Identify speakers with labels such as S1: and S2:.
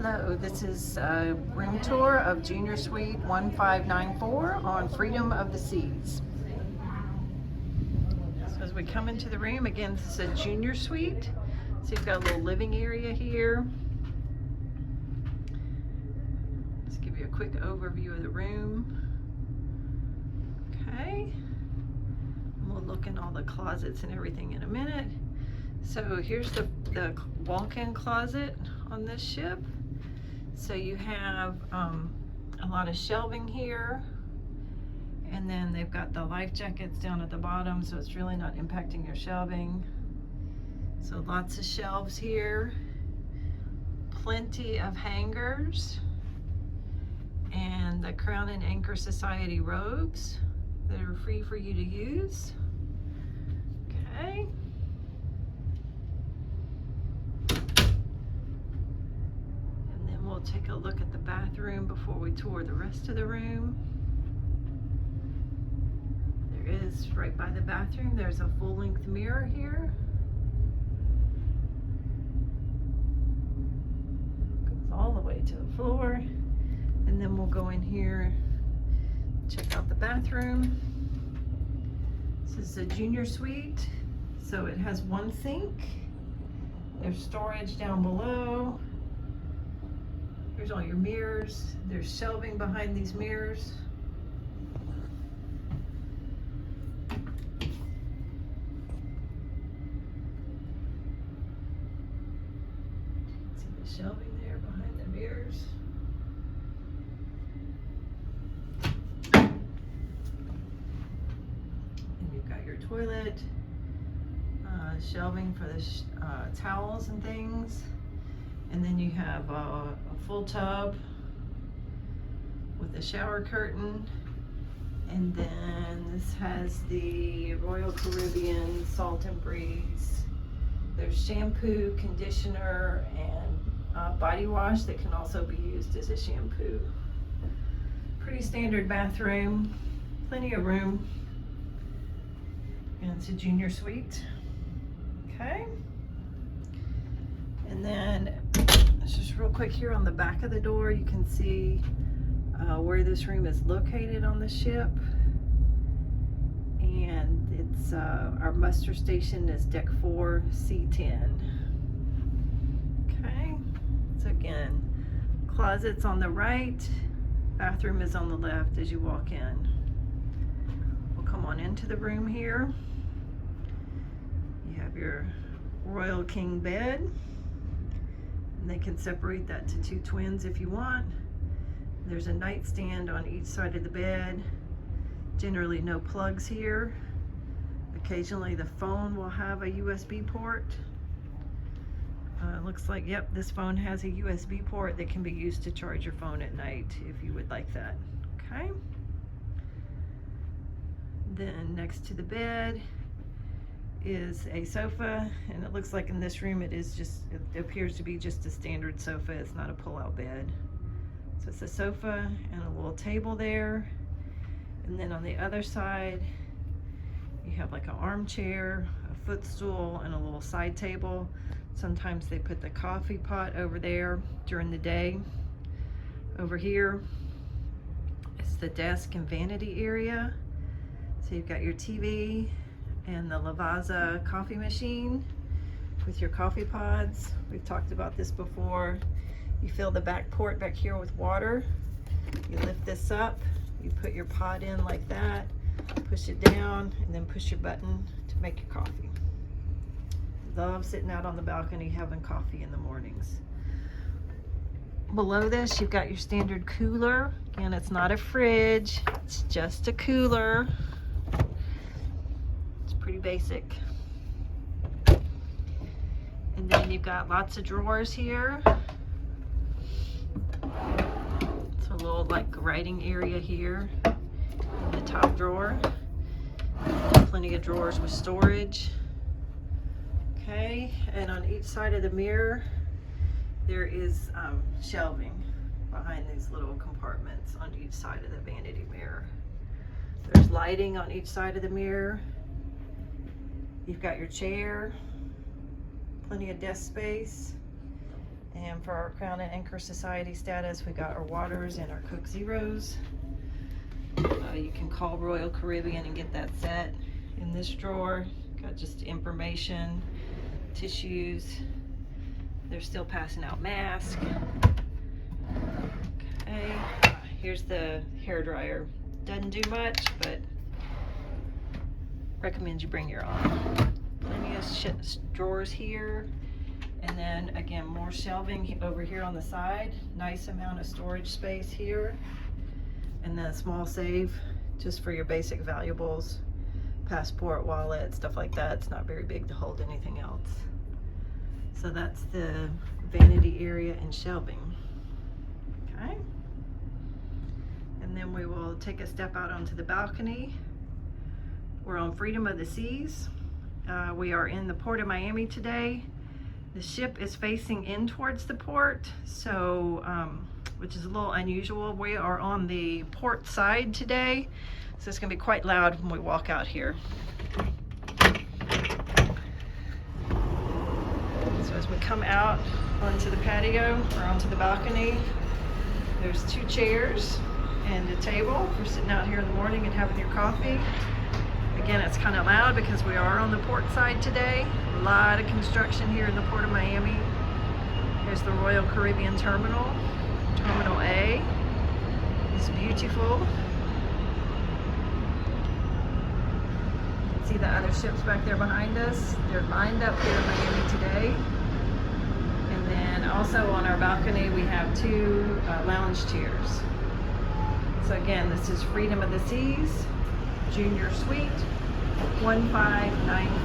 S1: Hello, this is a room tour of Junior Suite 1594 on Freedom of the Seas. So as we come into the room, again, this is a Junior Suite. So you've got a little living area here. Let's give you a quick overview of the room. Okay. We'll look in all the closets and everything in a minute. So here's the walk-in closet on this ship. So you have a lot of shelving here, and then they've got the life jackets down at the bottom, so it's really not impacting your shelving. So lots of shelves here, plenty of hangers, and the Crown and Anchor Society robes that are free for you to use. Okay. We'll take a look at the bathroom before we tour the rest of the room. There is, right by the bathroom, there's a full-length mirror here. Goes all the way to the floor. And then we'll go in here, check out the bathroom. This is a Junior Suite, so it has one sink. There's storage down below. Here's all your mirrors. There's shelving behind these mirrors. See the shelving there behind the mirrors. And you've got your toilet, shelving for the towels and things. And then you have a full tub with a shower curtain. And then this has the Royal Caribbean Salt and Breeze. There's shampoo, conditioner, and body wash that can also be used as a shampoo. Pretty standard bathroom, plenty of room. And it's a Junior Suite. Okay. And then just real quick here on the back of the door, you can see where this room is located on the ship. And it's our muster station is deck 4, C10. Okay, so again, closets on the right, bathroom is on the left as you walk in. We'll come on into the room here. You have your Royal King bed. And they can separate that to 2 twins if you want. There's a nightstand on each side of the bed. Generally no plugs here. Occasionally the phone will have a USB port. Looks like, yep, this phone has a USB port that can be used to charge your phone at night if you would like that. Okay. Then next to the bed is a sofa, and it looks like in this room it appears to be just a standard sofa. It's not a pull-out bed. So it's a sofa and a little table there. And then on the other side you have like an armchair, a footstool, and a little side table. Sometimes they put the coffee pot over there during the day. Over here is the desk and vanity area. So you've got your TV and the Lavazza coffee machine with your coffee pods. We've talked about this before. You fill the back port back here with water. You lift this up, you put your pod in like that, push it down, and then push your button to make your coffee. Love sitting out on the balcony having coffee in the mornings. Below this, you've got your standard cooler. Again, it's not a fridge, it's just a cooler. Pretty basic. And then you've got lots of drawers here. It's a little like writing area here in the top drawer. Plenty of drawers with storage. Okay, and on each side of the mirror there is shelving behind these little compartments on each side of the vanity mirror. There's lighting on each side of the mirror. You've got your chair, plenty of desk space, And for our Crown and Anchor Society status, we got our waters and our Coke Zeros. You can call Royal Caribbean and get that set. In this drawer, got just information, tissues. They're still passing out masks. Okay, here's the hair dryer. Doesn't do much, but recommend you bring your own. Plenty of drawers here. And then again, more shelving over here on the side. Nice amount of storage space here. And then a small safe just for your basic valuables, passport, wallet, stuff like that. It's not very big to hold anything else. So that's the vanity area and shelving. Okay. And then we will take a step out onto the balcony. We're on Freedom of the Seas. We are in the Port of Miami today. The ship is facing in towards the port, so which is a little unusual. We are on the port side today, so it's gonna be quite loud when we walk out here. So as we come out onto the patio or onto the balcony, there's 2 chairs and a table for sitting out here in the morning and having your coffee. Again, it's kind of loud because we are on the port side today. A lot of construction here in the Port of Miami. Here's the Royal Caribbean Terminal, Terminal A. It's beautiful. You can see the other ships back there behind us. They're lined up here in Miami today. And then also on our balcony, we have 2 lounge chairs. So again, this is Freedom of the Seas, Junior Suite, 1595.